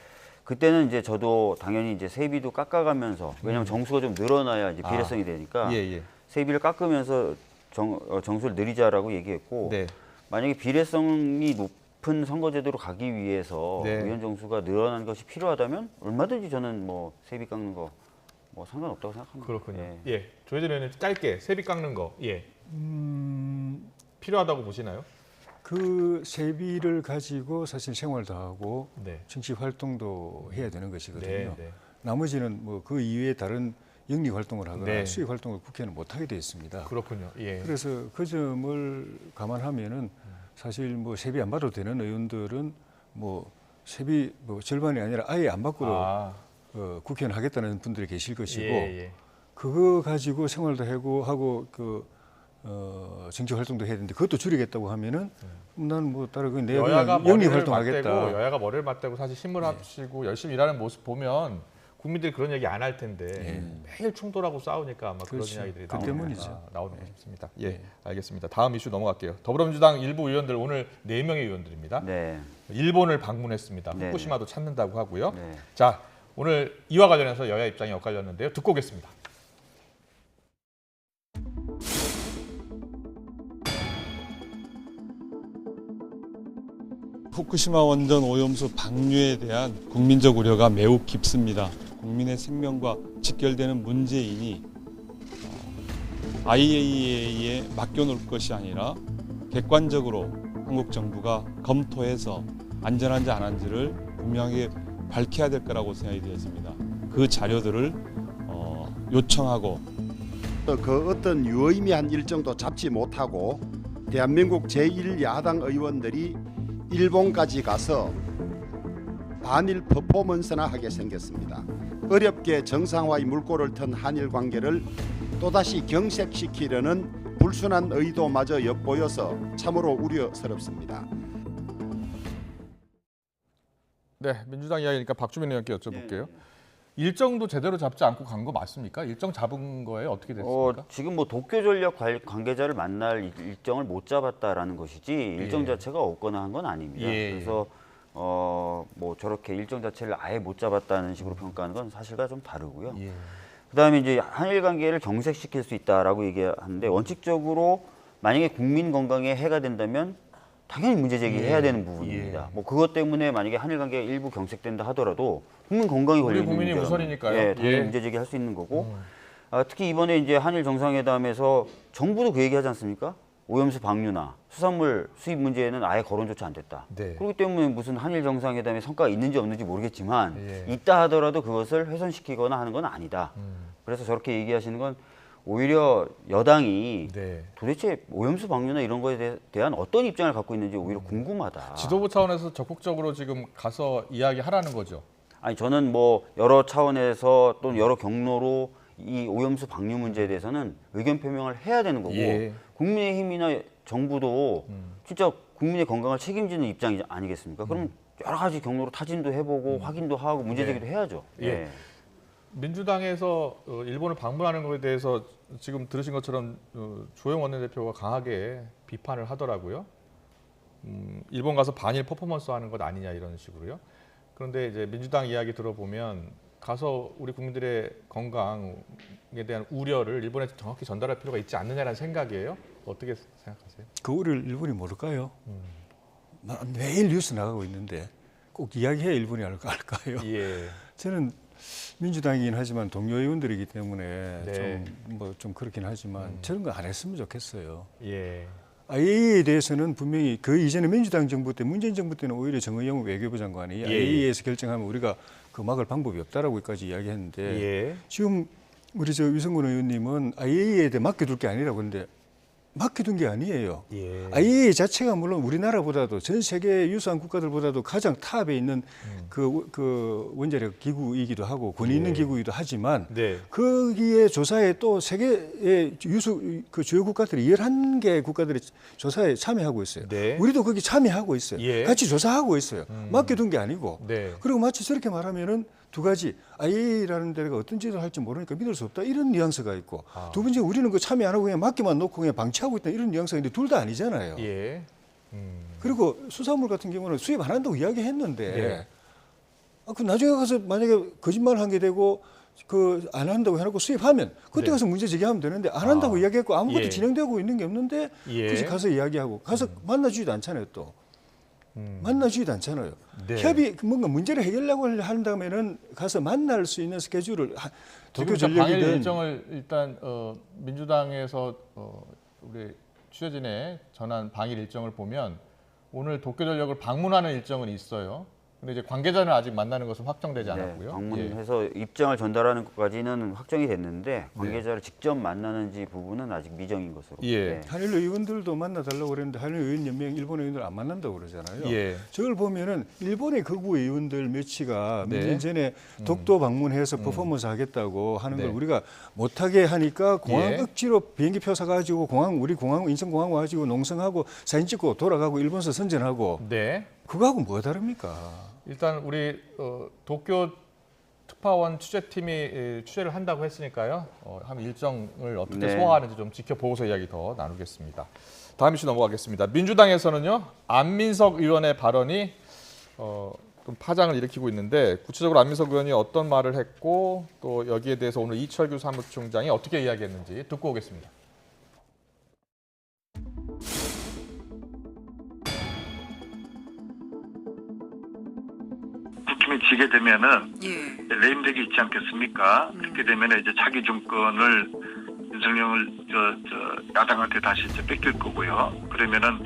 그때는 이제 저도 당연히 이제 세비도 깎아가면서 왜냐하면 정수가 좀 늘어나야 이제 비례성이 되니까 세비를 깎으면서 정수를 늘리자라고 얘기했고 네. 만약에 비례성이 높은 선거제도로 가기 위해서 네. 의원 정수가 늘어나는 것이 필요하다면 얼마든지 저는 뭐 세비 깎는 거 뭐 상관없다고 생각합니다. 그렇군요. 예, 조혜진 의원님 짧게 세비 깎는 거, 필요하다고 보시나요? 그 세비를 가지고 사실 생활도 하고 네. 정치 활동도 해야 되는 것이거든요. 네, 네. 나머지는 뭐 그 이외에 다른 영리 활동을 하거나 네. 수익 활동을 국회는 못 하게 되어 있습니다. 그렇군요. 예. 그래서 그 점을 감안하면은 사실 뭐 세비 안 받아도 되는 의원들은 뭐 세비 뭐 절반이 아니라 아예 안 받고도 국회의원 하겠다는 분들이 계실 것이고 그거 가지고 생활도 하고 정치 활동도 해야 되는데 그것도 줄이겠다고 하면은 난 뭐 다른 그 내가 여야가 영리 머리를 활동하겠다. 맞대고 여야가 머리를 맞대고 사실 힘을 합치고 열심히 일하는 모습 보면 국민들이 그런 얘기 안 할 텐데 매일 충돌하고 싸우니까 아마 그런 이야기들이 그 때문이죠. 나오는 것 같습니다. 예, 알겠습니다. 다음 이슈 넘어갈게요. 더불어민주당 일부 의원들 오늘 4명의 의원들입니다. 네. 일본을 방문했습니다. 네. 후쿠시마도 찾는다고 하고요. 네. 자, 오늘 이와 관련해서 여야 입장이 엇갈렸는데요. 듣고 오겠습니다. 후쿠시마 원전 오염수 방류에 대한 국민적 우려가 매우 깊습니다. 국민의 생명과 직결되는 문제이니 IAEA에 맡겨놓을 것이 아니라 객관적으로 한국 정부가 검토해서 안전한지 안 한지를 분명하게 밝혀야 될 거라고 생각이 되었습니다. 그 자료들을 요청하고 그 어떤 유의미한 일정도 잡지 못하고 대한민국 제1야당 의원들이 일본까지 가서 반일 퍼포먼스나 하게 생겼습니다. 어렵게 정상화의 물꼬를 튼 한일 관계를 또다시 경색시키려는 불순한 의도마저 엿보여서 참으로 우려스럽습니다. 네, 민주당 이야기니까 박주민 의원께 여쭤볼게요. 일정도 제대로 잡지 않고 간 거 맞습니까? 일정 잡은 거에 어떻게 됐습니까? 지금 뭐 도쿄 전력 관계자를 만날 일정을 못 잡았다라는 것이지 일정 자체가 없거나 한 건 아닙니다. 그래서 뭐 저렇게 일정 자체를 아예 못 잡았다는 식으로 평가하는 건 사실과 좀 다르고요. 그다음에 이제 한일 관계를 경색시킬 수 있다라고 얘기하는데 원칙적으로 만약에 국민 건강에 해가 된다면 당연히 문제 제기해야 되는 부분입니다. 뭐 그것 때문에 만약에 한일 관계가 일부 경색된다 하더라도 국민 건강이 걸려 있는 국민이 우선이니까요. 당연히 문제 제기할 수 있는 거고 특히 이번에 이제 한일 정상회담에서 정부도 그 얘기하지 않습니까? 오염수 방류나 수산물 수입 문제에는 아예 거론조차 안 됐다. 그렇기 때문에 무슨 한일 정상회담에 성과가 있는지 없는지 모르겠지만 있다 하더라도 그것을 훼손시키거나 하는 건 아니다. 그래서 저렇게 얘기하시는 건 오히려 여당이 도대체 오염수 방류나 이런 거에 대한 어떤 입장을 갖고 있는지 오히려 궁금하다. 지도부 차원에서 적극적으로 지금 가서 이야기하라는 거죠? 아니 저는 뭐 여러 차원에서 또는 여러 경로로 이 오염수 방류 문제에 대해서는 의견 표명을 해야 되는 거고 국민의힘이나 정부도 진짜 국민의 건강을 책임지는 입장이 아니겠습니까? 그럼 여러 가지 경로로 타진도 해보고 확인도 하고 문제 제기도 해야죠. 민주당에서 일본을 방문하는 것에 대해서 지금 들으신 것처럼 조영 원내대표가 강하게 비판을 하더라고요. 일본 가서 반일 퍼포먼스 하는 것 아니냐 이런 식으로요. 그런데 이제 민주당 이야기 들어보면 가서 우리 국민들의 건강에 대한 우려를 일본에 정확히 전달할 필요가 있지 않느냐라는 생각이에요. 어떻게 생각하세요? 그 우려를 일본이 모를까요? 매일 뉴스 나가고 있는데 꼭 이야기해야 일본이 알까요? 예. 저는 민주당이긴 하지만 동료 의원들이기 때문에 네. 좀 그렇긴 하지만 저런 거 안 했으면 좋겠어요. 예. IAEA에 대해서는 분명히 그 이전에 민주당 정부 때, 문재인 정부 때는 오히려 정의용 외교부 장관이 IAEA에서 결정하면 우리가 그 막을 방법이 없다라고까지 이야기했는데 예. 지금 우리 저 유승근 의원님은 IAEA에 대해 맡겨둘 게 아니라고 하는데 맡겨둔 게 아니에요. 예. IAEA 자체가 물론 우리나라보다도 전 세계 유사한 국가들보다도 가장 탑에 있는 그 원자력 기구이기도 하고 권위 있는 기구이기도 하지만 네. 거기에 조사에 또 세계의 그 주요 국가들이 11개 국가들이 조사에 참여하고 있어요. 네. 우리도 거기 참여하고 있어요. 예. 같이 조사하고 있어요. 맡겨둔 게 아니고. 네. 그리고 마치 저렇게 말하면은 두 가지 IAEA라는 데가 어떤 짓을 할지 모르니까 믿을 수 없다 이런 뉘앙스가 있고 두 번째 우리는 그 참여 안 하고 그냥 맡기만 놓고 그냥 방치하고 있다 이런 뉘앙스가 있는데 둘 다 아니잖아요. 예. 그리고 수산물 같은 경우는 수입 안 한다고 이야기했는데 네. 그 나중에 가서 만약에 거짓말 한 게 되고 그 안 한다고 해놓고 수입하면 그때 네. 가서 문제 제기하면 되는데 안 한다고 이야기했고 아무것도 예. 진행되고 있는 게 없는데 예. 굳이 가서 이야기하고 가서 만나주지도 않잖아요 또. 만나주지도 않잖아요. 네. 협의 뭔가 문제를 해결하려고 한다면은 가서 만날 수 있는 스케줄을 지금 방일 일정을 일단 민주당에서 우리 취재진에 전한 방일 일정을 보면 오늘 도쿄전력을 방문하는 일정은 있어요. 근데 이제 관계자는 아직 만나는 것은 확정되지 않았고요. 방문해서 입장을 전달하는 것까지는 확정이 됐는데 관계자를 직접 만나는지 부분은 아직 미정인 것으로. 예. 한일 의원들도 만나달라고 그랬는데 한일 의원연맹 일본 의원들 안 만난다고 그러잖아요. 예. 저걸 보면은 일본의 극우 의원들 몇치가 네. 몇 년 전에 독도 방문해서 퍼포먼스 하겠다고 하는 걸 네. 우리가 못하게 하니까 공항 예. 억지로 비행기표 사가지고 우리 공항 인천공항 와가지고 농성하고 사진 찍고 돌아가고 일본서 선전하고 네. 그거하고 뭐가 다릅니까? 일단 우리 도쿄 특파원 취재팀이 취재를 한다고 했으니까요. 한 일정을 어떻게 소화하는지 좀 지켜보고서 이야기 더 나누겠습니다. 다음 이슈 넘어가겠습니다. 민주당에서는요. 안민석 의원의 발언이 좀 파장을 일으키고 있는데 구체적으로 안민석 의원이 어떤 말을 했고 또 여기에 대해서 오늘 이철규 사무총장이 어떻게 이야기했는지 듣고 오겠습니다. 팀이 지게 되면은 레임덕이 있지 않겠습니까? 그렇게 되면 이제 차기 정권을 윤석열 야당한테 다시 이제 뺏길 거고요. 그러면은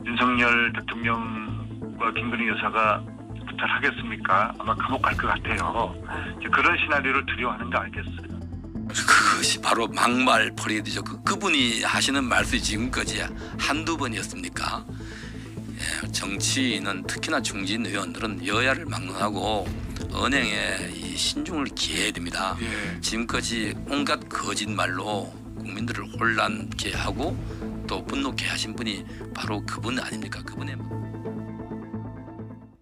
윤석열 대통령과 김건희 여사가 부탁하겠습니까? 아마 감옥 갈 것 같아요. 이제 그런 시나리오를 두려워하는 거 알겠어요. 그것이 바로 막말 퍼레이드죠. 그분이 하시는 말씀이 지금까지 한두 번이었습니까? 정치인은 특히나 중진 의원들은 여야를 막론하고 언행에 이 신중을 기해야 됩니다. 지금까지 온갖 거짓말로 국민들을 혼란케 하고 또 분노케 하신 분이 바로 그분 아닙니까? 그분의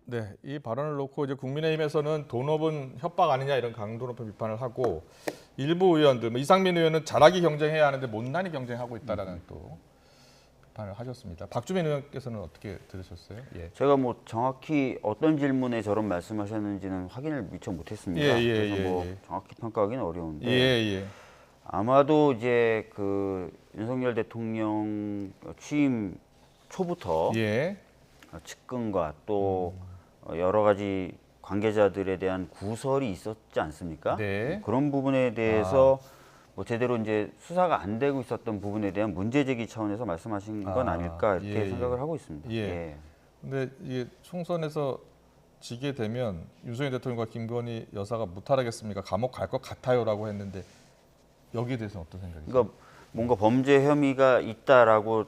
네, 이 발언을 놓고 이제 국민의힘에서는 돈업은 협박 아니냐 이런 강도 높은 비판을 하고 일부 의원들, 이상민 의원은 잘하기 경쟁해야 하는데 못난이 경쟁하고 있다라는 또 비판을 하셨습니다. 박주민 의원께서는 어떻게 들으셨어요? 예. 제가 뭐 정확히 어떤 질문에 저런 말씀하셨는지는 확인을 미처 못했습니다. 그래서 뭐 정확히 평가하기는 어려운데 아마도 이제 그 윤석열 대통령 취임 초부터 측근과 또 여러 가지 관계자들에 대한 구설이 있었지 않습니까? 그런 부분에 대해서 뭐 제대로 이제 수사가 안 되고 있었던 부분에 대한 문제 제기 차원에서 말씀하신 건 아닐까 이렇게 생각을 하고 있습니다. 근데 이게 총선에서 지게 되면 윤석열 대통령과 김건희 여사가 무탈하겠습니까? 감옥 갈 것 같아요라고 했는데 여기에 대해서는 어떤 생각이세요? 그러니까 뭔가 범죄 혐의가 있다라고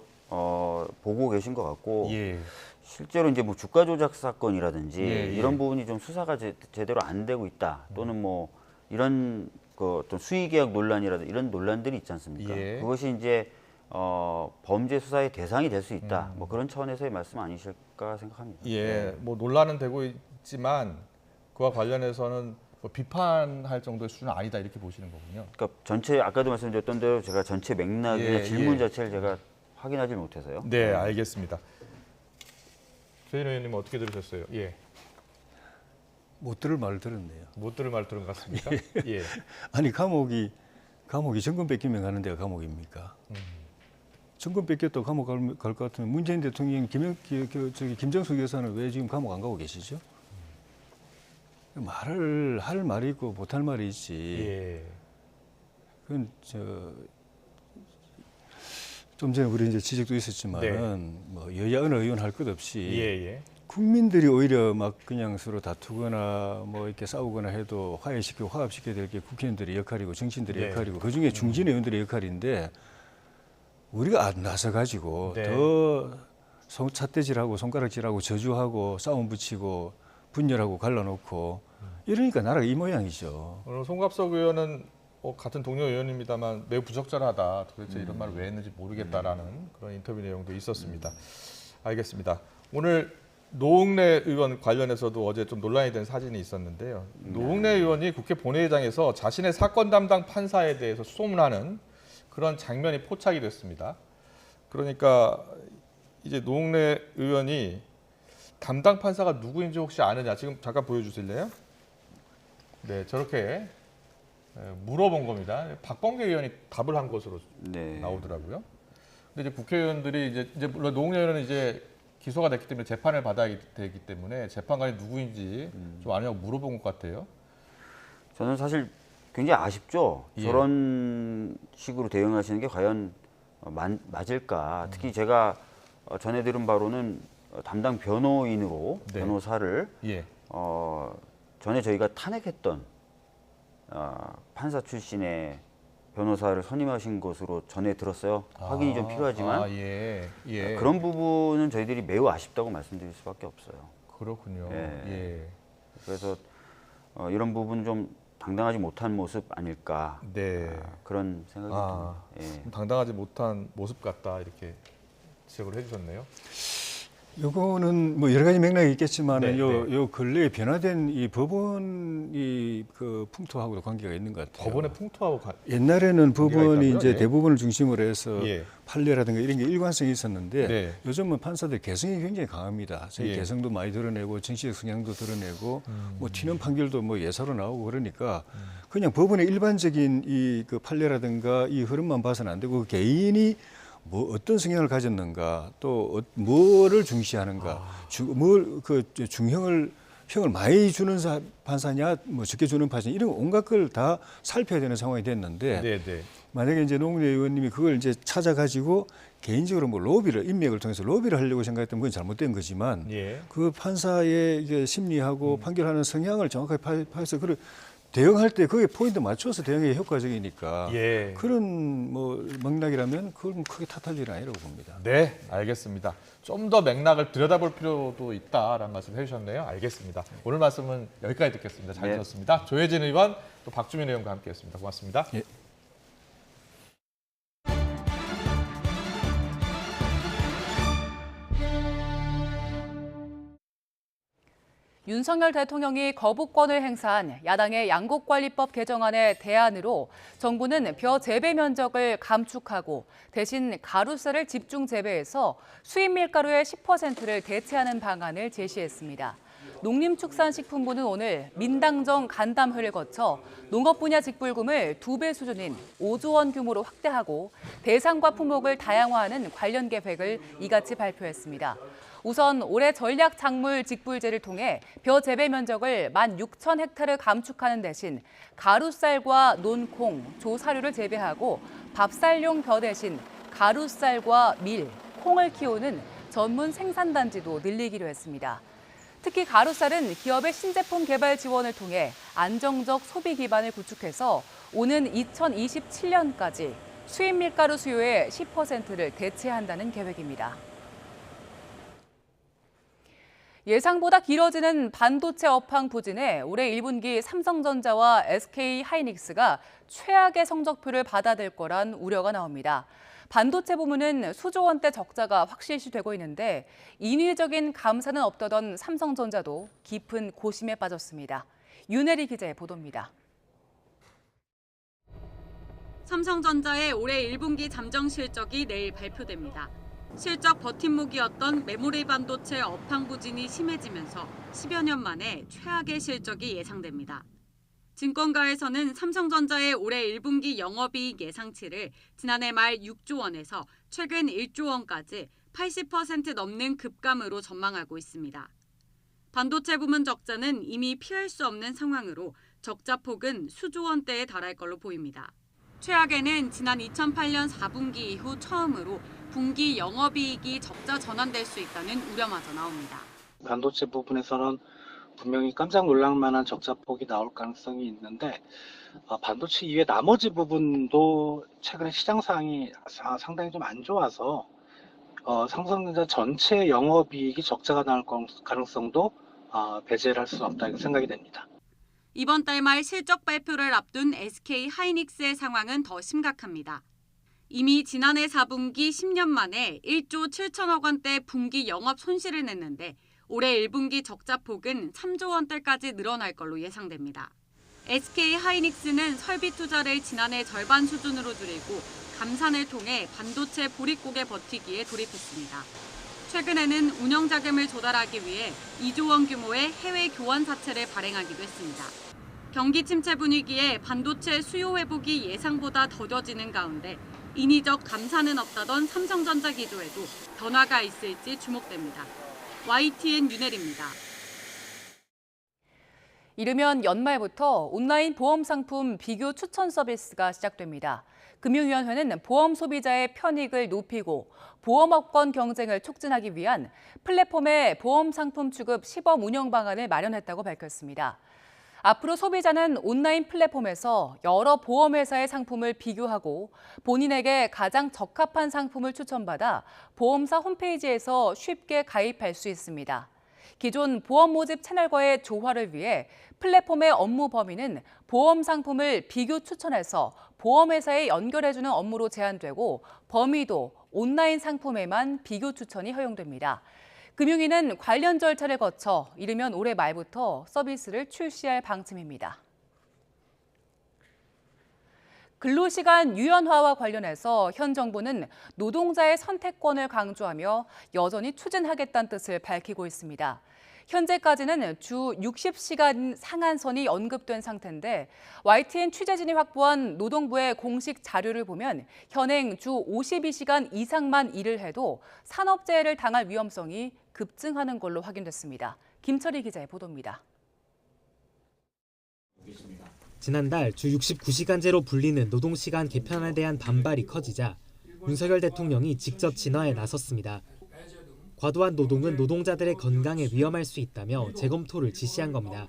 보고 계신 것 같고 실제로 이제 뭐 주가 조작 사건이라든지 이런 부분이 좀 수사가 제대로 안 되고 있다 또는 뭐 이런 그 어떤 수의계약 논란이라든지 이런 논란들이 있지 않습니까? 그것이 이제 범죄 수사의 대상이 될 수 있다. 뭐 그런 차원에서의 말씀 아니실까 생각합니다. 뭐 논란은 되고 있지만 그와 관련해서는 뭐 비판할 정도의 수준은 아니다 이렇게 보시는 거군요. 그러니까 전체 아까도 말씀드렸던 대로 제가 전체 맥락이나 질문 자체를 제가 확인하지 못해서요. 네, 알겠습니다. 최인 의원님 어떻게 들으셨어요? 못 들을 말을 들었네요. 못 들을 말 들은 것 같습니까? 예. 아니 감옥이 정권 뺏기면 가는 데가 감옥입니까? 정권 뺏겼다고 감옥 갈 것 같으면 문재인 대통령 김정숙 여사는 왜 지금 감옥 안 가고 계시죠? 말을 할 말이 있고 못할 말이 있지. 예. 그건 좀 전에 우리 이제 지적도 있었지만은 뭐 여야 어느 의원 할 것 없이 국민들이 오히려 막 그냥 서로 다투거나 뭐 이렇게 싸우거나 해도 화해시키고 화합시켜야 될 게 국회의원들의 역할이고 정치인들의 역할이고 그 중에 중진 의원들의 역할인데 우리가 나서 가지고 더 삿대질하고 손가락질하고 저주하고 싸움 붙이고 분열하고 갈라놓고 이러니까 나라가 이 모양이죠. 오늘 송갑석 의원은 같은 동료 의원입니다만 매우 부적절하다. 도대체 이런 말을 왜 했는지 모르겠다라는 그런 인터뷰 내용도 있었습니다. 알겠습니다. 오늘 노웅래 의원 관련해서도 어제 좀 논란이 된 사진이 있었는데요. 노웅래 의원이 국회 본회의장에서 자신의 사건 담당 판사에 대해서 수소문하는 그런 장면이 포착이 됐습니다. 그러니까 이제 노웅래 의원이 담당 판사가 누구인지 혹시 아느냐? 지금 잠깐 보여주실래요? 네, 저렇게 물어본 겁니다. 박범계 의원이 답을 한 것으로 나오더라고요. 근데 이제 국회의원들이 이제 물론 노웅래 의원은 이제 기소가 됐기 때문에 재판을 받아야 되기 때문에 재판관이 누구인지 좀 아느냐고 물어본 것 같아요. 저는 사실 굉장히 아쉽죠. 저런 식으로 대응하시는 게 과연 맞을까. 특히 제가 전해 들은 바로는 담당 변호인으로 변호사를 전에 저희가 탄핵했던 판사 출신의 변호사를 선임하신 것으로 전해 들었어요. 확인이 좀 필요하지만 그런 부분은 저희들이 매우 아쉽다고 말씀드릴 수밖에 없어요. 그렇군요. 그래서 이런 부분 좀 당당하지 못한 모습 아닐까 그런 생각이 듭니다. 당당하지 못한 모습 같다 이렇게 지적을 해주셨네요. 요거는 뭐 여러 가지 맥락이 있겠지만 요 근래에 변화된 이 법원이 그 풍토하고도 관계가 있는 것 같아요. 법원의 풍토하고 옛날에는 법원이 이제 대부분을 중심으로 해서 판례라든가 이런 게 일관성이 있었는데 요즘은 판사들 개성이 굉장히 강합니다. 자기 개성도 많이 드러내고 정치적 성향도 드러내고 뭐 튀는 판결도 뭐 예사로 나오고 그러니까 그냥 법원의 일반적인 이 그 판례라든가 이 흐름만 봐서는 안 되고 개인이 뭐 어떤 성향을 가졌는가 또 뭐를 중시하는가 형을 많이 주는 판사냐 뭐 적게 주는 판사냐 이런 온갖 걸 다 살펴야 되는 상황이 됐는데 만약에 이제 노웅래 의원님이 그걸 이제 찾아가지고 개인적으로 뭐 인맥을 통해서 로비를 하려고 생각했다면 그건 잘못된 거지만 그 판사의 이제 심리하고 판결하는 성향을 정확하게 파악해서 그걸 대응할 때 그게 포인트 맞춰서 대응이 효과적이니까 그런 뭐 맥락이라면 그걸 크게 탓할 일은 아니라고 봅니다. 네, 알겠습니다. 좀 더 맥락을 들여다볼 필요도 있다라는 말씀 해주셨네요. 알겠습니다. 오늘 말씀은 여기까지 듣겠습니다. 잘 들었습니다. 조혜진 의원, 또 박주민 의원과 함께했습니다. 고맙습니다. 윤석열 대통령이 거부권을 행사한 야당의 양곡관리법 개정안의 대안으로 정부는 벼 재배 면적을 감축하고 대신 가루쌀을 집중 재배해서 수입 밀가루의 10%를 대체하는 방안을 제시했습니다. 농림축산식품부는 오늘 민당정 간담회를 거쳐 농업 분야 직불금을 2배 수준인 5조 원 규모로 확대하고 대상과 품목을 다양화하는 관련 계획을 이같이 발표했습니다. 우선 올해 전략 작물 직불제를 통해 벼 재배 면적을 16,000헥타르 감축하는 대신 가루쌀과 논콩, 조사료를 재배하고 밥쌀용 벼 대신 가루쌀과 밀, 콩을 키우는 전문 생산단지도 늘리기로 했습니다. 특히 가루쌀은 기업의 신제품 개발 지원을 통해 안정적 소비 기반을 구축해서 오는 2027년까지 수입 밀가루 수요의 10%를 대체한다는 계획입니다. 예상보다 길어지는 반도체 업황 부진에 올해 1분기 삼성전자와 SK하이닉스가 최악의 성적표를 받아들 거란 우려가 나옵니다. 반도체 부문은 수조 원대 적자가 확실시되고 있는데 인위적인 감산은 없더던 삼성전자도 깊은 고심에 빠졌습니다. 윤혜리 기자의 보도입니다. 삼성전자의 올해 1분기 잠정 실적이 내일 발표됩니다. 실적 버팀목이었던 메모리 반도체 업황 부진이 심해지면서 10여 년 만에 최악의 실적이 예상됩니다. 증권가에서는 삼성전자의 올해 1분기 영업이익 예상치를 지난해 말 6조 원에서 최근 1조 원까지 80% 넘는 급감으로 전망하고 있습니다. 반도체 부문 적자는 이미 피할 수 없는 상황으로 적자 폭은 수조 원대에 달할 걸로 보입니다. 최악에는 지난 2008년 4분기 이후 처음으로 분기 영업이익이 적자 전환될 수 있다는 우려마저 나옵니다. 반도체 부분에서는 분명히 깜짝 놀랄 만한 적자 폭이 나올 가능성이 있는데 반도체 이외 나머지 부분도 최근에 시장 상황이 상당히 좀 안 좋아서 삼성전자 전체 영업이익이 적자가 나올 가능성도 배제를 할 수는 없다 생각이 됩니다. 이번 달 말 실적 발표를 앞둔 SK 하이닉스의 상황은 더 심각합니다. 이미 지난해 4분기 10년 만에 1조 7천억 원대 분기 영업 손실을 냈는데 올해 1분기 적자 폭은 3조 원대까지 늘어날 걸로 예상됩니다. SK 하이닉스는 설비 투자를 지난해 절반 수준으로 줄이고 감산을 통해 반도체 보릿고개 버티기에 돌입했습니다. 최근에는 운영 자금을 조달하기 위해 2조 원 규모의 해외 교환 사채를 발행하기도 했습니다. 경기 침체 분위기에 반도체 수요 회복이 예상보다 더뎌지는 가운데 인위적 감산은 없다던 삼성전자 기조에도 변화가 있을지 주목됩니다. YTN 윤혜리입니다. 이르면 연말부터 온라인 보험 상품 비교 추천 서비스가 시작됩니다. 금융위원회는 보험 소비자의 편익을 높이고 보험업권 경쟁을 촉진하기 위한 플랫폼의 보험 상품 취급 시범 운영 방안을 마련했다고 밝혔습니다. 앞으로 소비자는 온라인 플랫폼에서 여러 보험회사의 상품을 비교하고 본인에게 가장 적합한 상품을 추천받아 보험사 홈페이지에서 쉽게 가입할 수 있습니다. 기존 보험 모집 채널과의 조화를 위해 플랫폼의 업무 범위는 보험 상품을 비교 추천해서 보험회사에 연결해주는 업무로 제한되고 범위도 온라인 상품에만 비교 추천이 허용됩니다. 금융위는 관련 절차를 거쳐 이르면 올해 말부터 서비스를 출시할 방침입니다. 근로시간 유연화와 관련해서 현 정부는 노동자의 선택권을 강조하며 여전히 추진하겠다는 뜻을 밝히고 있습니다. 현재까지는 주 60시간 상한선이 언급된 상태인데 YTN 취재진이 확보한 노동부의 공식 자료를 보면 현행 주 52시간 이상만 일을 해도 산업재해를 당할 위험성이 급증하는 걸로 확인됐습니다. 김철희 기자의 보도입니다. 지난달 주 69시간제로 불리는 노동시간 개편에 대한 반발이 커지자 윤석열 대통령이 직접 진화에 나섰습니다. 과도한 노동은 노동자들의 건강에 위험할 수 있다며 재검토를 지시한 겁니다.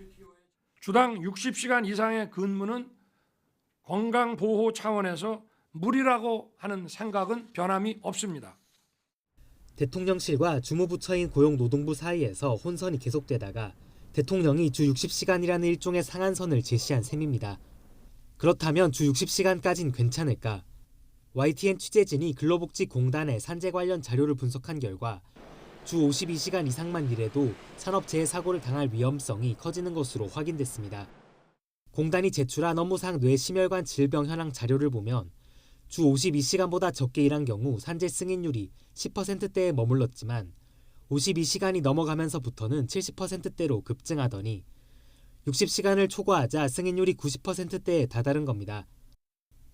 주당 60시간 이상의 근무는 건강보호 차원에서 무리라고 하는 생각은 변함이 없습니다. 대통령실과 주무부처인 고용노동부 사이에서 혼선이 계속되다가 대통령이 주 60시간이라는 일종의 상한선을 제시한 셈입니다. 그렇다면 주 60시간까진 괜찮을까? YTN 취재진이 근로복지공단의 산재 관련 자료를 분석한 결과 주 52시간 이상만 일해도 산업재해 사고를 당할 위험성이 커지는 것으로 확인됐습니다. 공단이 제출한 업무상 뇌심혈관 질병 현황 자료를 보면 주 52시간보다 적게 일한 경우 산재 승인율이 10%대에 머물렀지만 52시간이 넘어가면서부터는 70%대로 급증하더니 60시간을 초과하자 승인율이 90%대에 다다른 겁니다.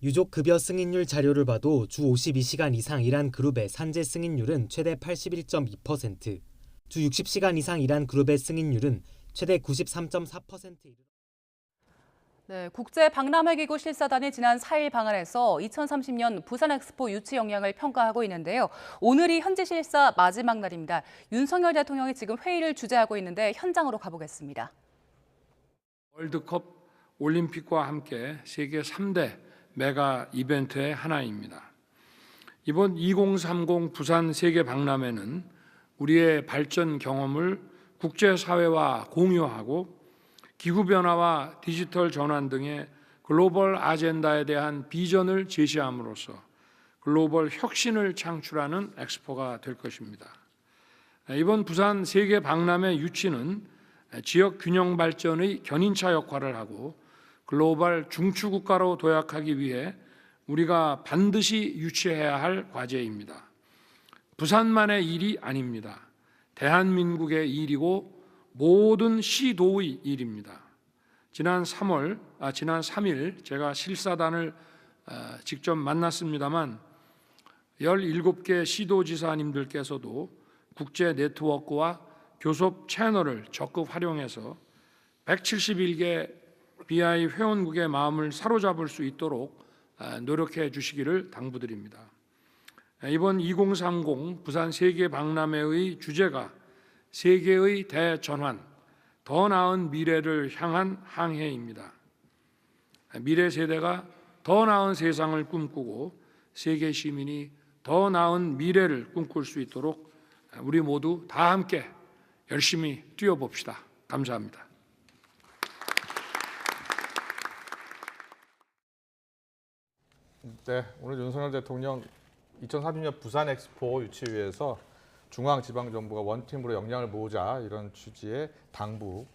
유족급여 승인율 자료를 봐도 주 52시간 이상 일한 그룹의 산재 승인율은 최대 81.2%, 주 60시간 이상 일한 그룹의 승인율은 최대 93.4%. 네, 국제박람회기구 실사단이 지난 4일 방한해서 2030년 부산엑스포 유치 역량을 평가하고 있는데요. 오늘이 현지 실사 마지막 날입니다. 윤석열 대통령이 지금 회의를 주재하고 있는데 현장으로 가보겠습니다. 월드컵 올림픽과 함께 세계 3대 메가 이벤트의 하나입니다. 이번 2030 부산 세계박람회는 우리의 발전 경험을 국제사회와 공유하고 기후변화와 디지털 전환 등의 글로벌 아젠다에 대한 비전을 제시함으로써 글로벌 혁신을 창출하는 엑스포가 될 것입니다. 이번 부산 세계박람회 유치는 지역 균형 발전의 견인차 역할을 하고 글로벌 중추국가로 도약하기 위해 우리가 반드시 유치해야 할 과제입니다. 부산만의 일이 아닙니다. 대한민국의 일이고 모든 시도의 일입니다. 지난 3일 제가 실사단을 직접 만났습니다만 17개 시도지사님들께서도 국제 네트워크와 교섭 채널을 적극 활용해서 171개 BI 회원국의 마음을 사로잡을 수 있도록 노력해 주시기를 당부드립니다. 이번 2030 부산 세계 박람회의 주제가 세계의 대전환, 더 나은 미래를 향한 항해입니다. 미래 세대가 더 나은 세상을 꿈꾸고 세계 시민이 더 나은 미래를 꿈꿀 수 있도록 우리 모두 다 함께 열심히 뛰어봅시다. 감사합니다. 네, 오늘 윤석열 대통령 2030년 부산 엑스포 유치위에서 중앙지방정부가 원팀으로 역량을 모으자 이런 취지의 당부의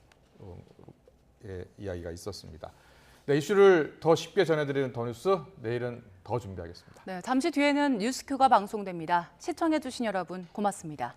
이야기가 있었습니다. 네, 이슈를 더 쉽게 전해드리는 더 뉴스, 내일은 더 준비하겠습니다. 네, 잠시 뒤에는 뉴스큐가 방송됩니다. 시청해주신 여러분 고맙습니다.